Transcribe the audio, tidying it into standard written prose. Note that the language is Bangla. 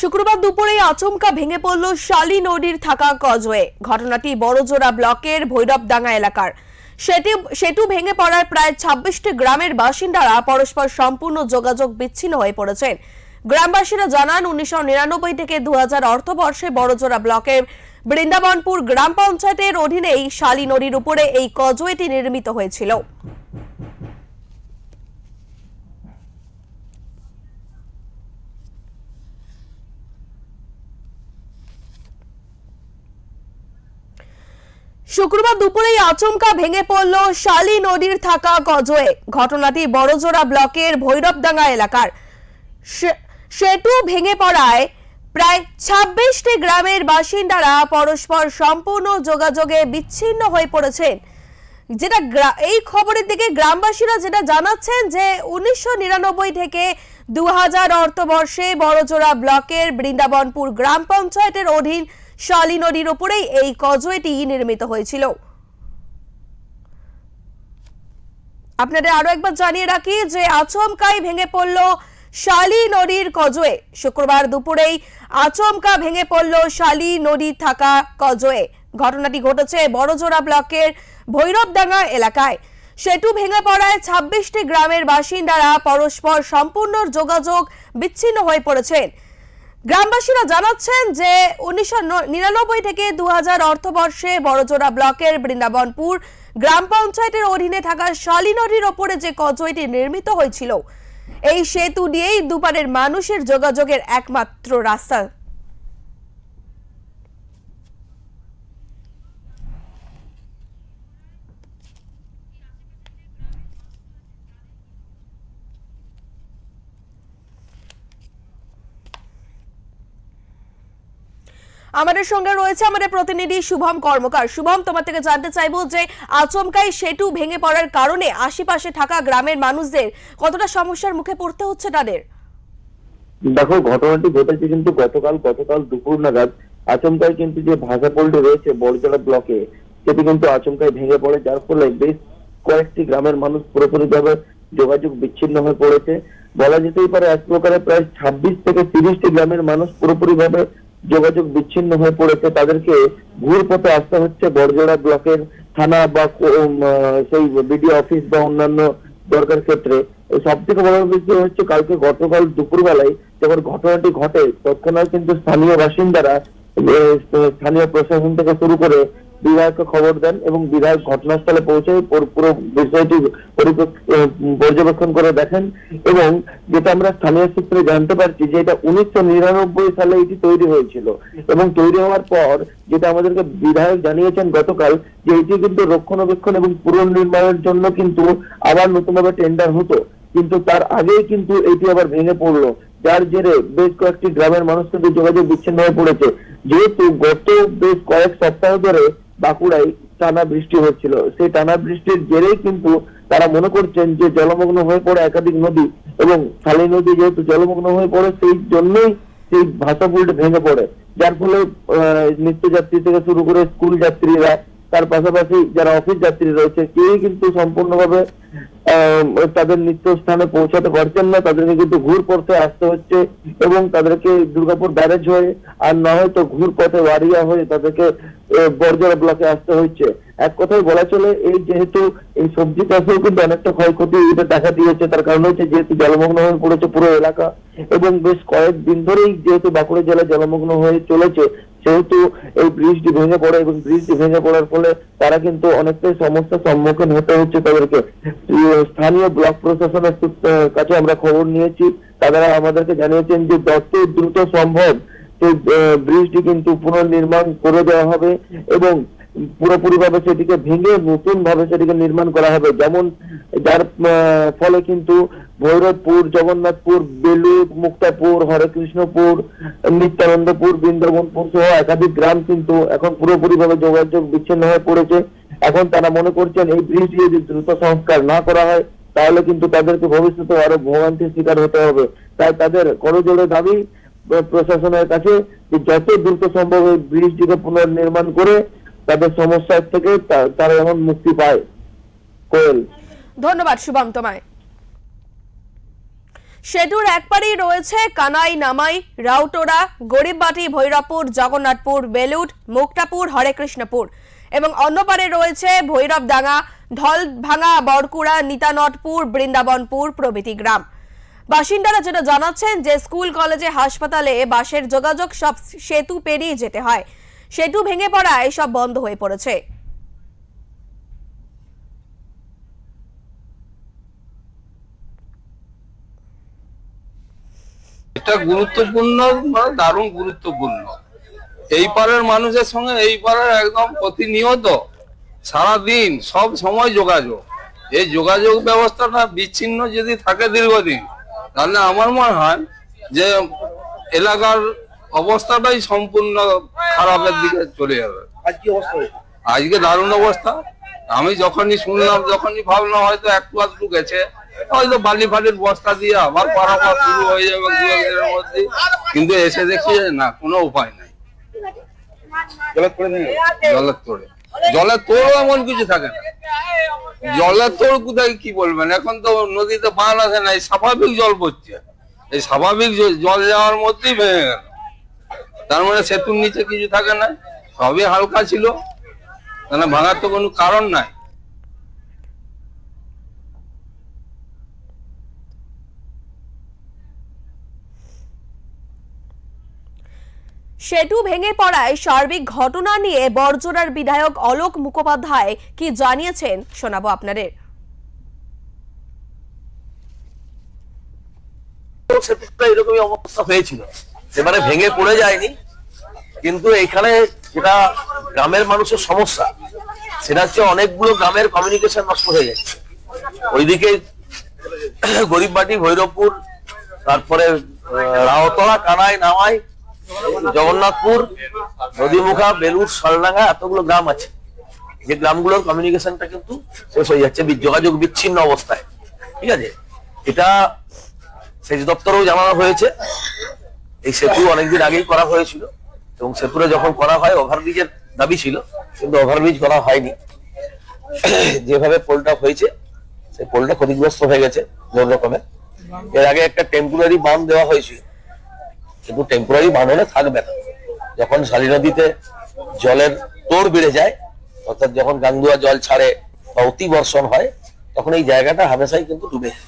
শুক্রবার দুপুরে আচমকা ভেঙে পড়ল শালী নদীর থাকা কজওয়ে। ঘটনাটি বড়জোড়া ব্লকের ভৈরবডাঙ্গা এলাকার। সেতু ভেঙে পড়ায় প্রায় 26টি গ্রামের বাসিন্দারা পরস্পর সম্পূর্ণ যোগাযোগ বিচ্ছিন্ন হয়ে পড়েছেন। গ্রামবাসীরা জানান 1999 থেকে 2000 অর্থবর্ষে বড়জোড়া ব্লকের বৃন্দাবনপুর গ্রাম পঞ্চায়েতের অধীনে এই শালী নদীর উপরে এই কজওয়েটি নির্মিত হয়েছিল। শুক্রবার দুপুরে আচমকা ভেঙে পড়ল শালী নদীর থাকা কজওয়ে। ঘটনাটি বড়জোড়া ব্লকের ভৈরবডাঙ্গা এলাকার। সেতু ভেঙে পড়ায় প্রায় 26টি গ্রামের বাসিন্দারা পরস্পর সম্পূর্ণ যোগাযোগে বিচ্ছিন্ন হয়ে পড়েছেন। যেটা এই খবরের দিকে গ্রামবাসীরা যেটা জানাচ্ছেন যে 1999 থেকে 2000 অর্থবর্ষে বড়জোড়া ব্লকের বৃন্দাবনপুর গ্রাম পঞ্চায়েতের অধীন শালী নদীর উপরেই এই কজওয়েটি নির্মিত হয়েছিল। আপনাদের আরো একবার জানিয়ে রাখি যে আচমকাই ভেঙে পড়ল শালী নদীর কজওয়ে। শুক্রবার দুপুরেই আচমকা ভেঙে পড়ল শালী নদী থাকা কজওয়ে। ঘটনাটি ঘটেছে বড়জোড়া ব্লকের ভৈরবডাঙ্গা এলাকায়। সেতু ভেঙে পড়ায় 26টি গ্রামের বাসিন্দারা পরস্পর সম্পূর্ণ যোগাযোগ বিচ্ছিন্ন হয়ে পড়েছেন। গ্রামবাসীরা জানাচ্ছেন যে 1999 থেকে 2000 অর্থবর্ষে বড়জোড়া ব্লকের বৃন্দাবনপুর গ্রাম পঞ্চায়েতের অধীনে থাকা শালী নদীর ওপরে যে কজওয়েটি নির্মিত হয়েছিল, এই সেতু দিয়েই দুপারের মানুষের যোগাযোগের একমাত্র রাস্তা। আমাদের সঙ্গে রয়েছে আমাদের প্রতিনিধি শুভম কর্মকার। শুভম, তোমার থেকে জানতে চাইবো যে আচমকাই সেতু ভেঙে পড়ার কারণে আশেপাশে থাকা গ্রামের মানুষদের কতটা সমস্যার মুখে পড়তে হচ্ছে তাদের। দেখো, ঘটনাটি ঘটেছে কিন্তু গতকাল দুপুর নাগাদ আচমকাই কিন্তু যে ভাষাপল্লী রয়েছে বড়জোড়া ব্লকে, সেটি কিন্তু আচমকাই ভেঙে পড়ে, যার ফলে বেশ কয়েকটি গ্রামের মানুষ পুরোপুরিভাবে যোগাযোগ বিচ্ছিন্ন হয়ে পড়েছে। বলা যেতেই পারে এক প্রকারে প্রায় 26 থেকে 30টি গ্রামের মানুষ পুরোপুরিভাবে যোগাযোগ বিচ্ছিন্ন হয়ে পড়েছে। তাদেরকে ঘুর পথে আসতে হচ্ছে বড়জোড়া ব্লকের থানা বা সেই বিডিও অফিস বা অন্যান্য দরকার ক্ষেত্রে। সব থেকে বড় বিষয় হচ্ছে গতকাল দুপুরবেলায় যখন ঘটনাটি ঘটে, তৎক্ষণাৎ কিন্তু স্থানীয় বাসিন্দারা স্থানীয় প্রশাসন থেকে শুরু করে বিধায়ককে খবর দেন এবং বিধায়ক ঘটনাস্থলে পৌঁছে পুরো বিষয়টি পর্যবেক্ষণ করে দেখেন। এবং যেটা আমরা স্থানীয় সূত্রে জানতে পারছি যে এটা 1999 সালে এটি তৈরি হয়েছিল এবং তৈরি হওয়ার পর যেটা আমাদেরকে বিধায়ক জানিয়েছেন গতকাল, যে এটি কিন্তু রক্ষণাবেক্ষণ এবং পুনর্নির্মাণের জন্য কিন্তু আবার নতুনভাবে টেন্ডার হতো, কিন্তু তার আগেই কিন্তু এটি আবার ভেঙে পড়লো, যার জেরে বেশ কয়েকটি গ্রামের মানুষ কিন্তু যোগাযোগ বিচ্ছিন্ন হয়ে পড়েছে। যেহেতু গত বেশ কয়েক সপ্তাহ ধরে বাঁকুড়ায় টানা বৃষ্টি হচ্ছিল, সেই টানা বৃষ্টির জেরেই কিন্তু তারা মনে করছেন যে জলমগ্ন হয়ে পড়ে একাধিক নদী এবং শালী নদী যেহেতু জলমগ্ন হয়ে পড়ে, সেই জন্যই সেই ভাষাপুলটি ভেঙে পড়ে, যার ফলে নিত্যযাত্রী থেকে শুরু করে স্কুল যাত্রীরা, তার পাশাপাশি যারা অফিস যাত্রী রয়েছে, কেউই কিন্তু সম্পূর্ণভাবে তাদের নিত্য স্থানে পৌঁছাতে পারছেন না। তাদেরকে কিন্তু ঘুর পথে আসতে হচ্ছে এবং তাদেরকে দুর্গাপুর ব্যারেজ হয়ে আর না হয়তো ঘুর পথে ওয়ারিয়া হয়ে তাদেরকে বড়জোড়া ব্লকে আসতে হচ্ছে। এক কথায় বলা চলে, এই যেহেতু এই সবজি চাষেও কিন্তু অনেকটা ক্ষয়ক্ষতি এটা দেখা দিয়েছে। তার কারণ হচ্ছে যেহেতু জলমগ্ন হয়ে পড়েছে পুরো এলাকা এবং বেশ কয়েকদিন ধরেই যেহেতু বাঁকুড়া জেলা জলমগ্ন হয়ে চলেছে, সেহেতু এই ব্রিজটি ভেঙে পড়ে এবং ব্রিজটি ভেঙে পড়ার ফলে তারা কিন্তু অনেকটাই সমস্যার সম্মুখীন হতে হচ্ছে তাদেরকে। স্থানীয় ব্লক প্রশাসনের কাছে আমরা খবর নিয়েছি, তারা আমাদেরকে জানিয়েছেন যে যত দ্রুত সম্ভব সেই ব্রিজটি কিন্তু পুনর্নির্মাণ করে দেওয়া হবে এবং পুরোপুরিভাবে সেটিকে ভেঙে নতুন ভাবে সেটিকে নির্মাণ করা হবে। যেমন যার ফলে কিন্তু ভৈরবপুর, জগন্নাথপুর, বেলুর, মুক্তাপুর, হরেকৃষ্ণপুর, নিত্যানন্দপুর, বৃন্দাবনপুর সহ একাধিক গ্রাম কিন্তু এখন পুরোপুরিভাবে যোগাযোগ বিচ্ছিন্ন হয়ে পড়েছে। এখন তারা মনে করছেন এই ব্রিজটি যদি দ্রুত সংস্কার না করা হয় তাহলে কিন্তু তাদেরকে ভবিষ্যতে আরো ভোগান্তির শিকার হতে হবে। তাই তাদের করজোড়ে দাবি প্রশাসনের কাছে যে যত দ্রুত সম্ভব এই ব্রিজটিকে পুনর্নির্মাণ করে তাদের সমস্যা থেকে তারা যেমন মুক্তি পায়। কোয়েল, ধন্যবাদ শুভম তোমায়। সেতুর একপারেই রয়েছে কানাই, নামাই, রাউটোরা, গরিববাটি, ভৈরবপুর, জগন্নাথপুর, বেলুড়, মুক্তাপুর, হরেকৃষ্ণপুর এবং অন্য পারে রয়েছে ভৈরবডাঙ্গা, ঢলভাঙা, বরকুড়া, নিতানটপুর, বৃন্দাবনপুর প্রভৃতি গ্রাম। বাসিন্দারা যেটা জানাচ্ছেন যে স্কুল, কলেজে, হাসপাতালে বাসের যোগাযোগ সব সেতু পেরিয়ে যেতে হয়। সেতু ভেঙে পড়ায় সব বন্ধ হয়ে পড়েছে। এটা গুরুত্বপূর্ণ, মানে দারুণ গুরুত্বপূর্ণ। এই পাড়ার মানুষের সঙ্গে এই পাড়ার একদম প্রতিনিয়ত সারাদিন সব সময় যোগাযোগ। এই যোগাযোগ ব্যবস্থাটা বিচ্ছিন্ন যদি থাকে দীর্ঘদিন, তাহলে আমার মনে হয় যে এলাকার অবস্থাটাই সম্পূর্ণ খারাপের দিকে চলে যাবে। আজকে দারুণ অবস্থা। আমি যখনই শুনলাম, যখনই ভাবলাম হয়তো একটু আধটু গেছে, হয়তো বালি ফালির বস্তা দিয়ে আবার পারাপার শুরু হয়ে যাবে দু একদিনের মধ্যে, কিন্তু এসে দেখি না, কোনো উপায় নাই। জলের তোড় এমন কিছু থাকে না। জলের তোড় কোথায় কি বলবেন, এখন তো নদীতে বান আসে নাই, স্বাভাবিক জল পড়ছে। এই স্বাভাবিক জল যাওয়ার মধ্যেই ভেঙে গেল। তার মানে সেতুর নিচে কিছু থাকে না, সবই হালকা ছিল, মানে ভাঙার তো কোনো কারণ নাই। সেতু ভেঙে পড়ায় সার্বিক ঘটনা নিয়ে বড়জোড়ার বিধায়ক অলোক মুখোপাধ্যায় কি জানিয়েছেন শোনাবো আপনাদের। সেতুটা এরকমই অবস্থা হয়েছিল, এবারে ভেঙে পড়ে যায়নি, কিন্তু এখানে যেটা গ্রামের মানুষের সমস্যা সেটা হচ্ছে অনেকগুলো গ্রামের কমিউনিকেশন নষ্ট হয়ে যাচ্ছে। ওইদিকে গরিববাটি, ভৈরবপুর, তারপরে রাওতলা, কানাই, নামাই, জগন্নাথপুর, নদীমুখা, বেলুড়, সলডাঙ্গা, এতগুলো গ্রাম আছে, যে গ্রামগুলোর কমিউনিকেশনটা কিন্তু শেষ হয়ে যাচ্ছে, যোগাযোগ বিচ্ছিন্ন অবস্থায়। ঠিক আছে, এটা সেচ দপ্তরেও জানানো হয়েছে। এই সেতু অনেকদিন আগেই করা হয়েছিল এবং সেতুটা যখন করা হয় ওভারব্রিজের দাবি ছিল, কিন্তু ওভারব্রিজ করা হয়নি। যেভাবে পোলটা হয়েছে সেই পোলটা ক্ষতিগ্রস্ত হয়ে গেছে কোন রকমের। এর আগে একটা টেম্পোরারি বাঁধ দেওয়া হয়েছিল, কিন্তু টেম্পোরারি বাঁধ হলে থাকবে না। যখন শালী নদীতে জলের তোড় বেড়ে যায়, অর্থাৎ যখন গাঙ্গুয়া জল ছাড়ে বা অতি বর্ষণ হয়, তখন এই জায়গাটা হামেশাই কিন্তু ডুবে যায়।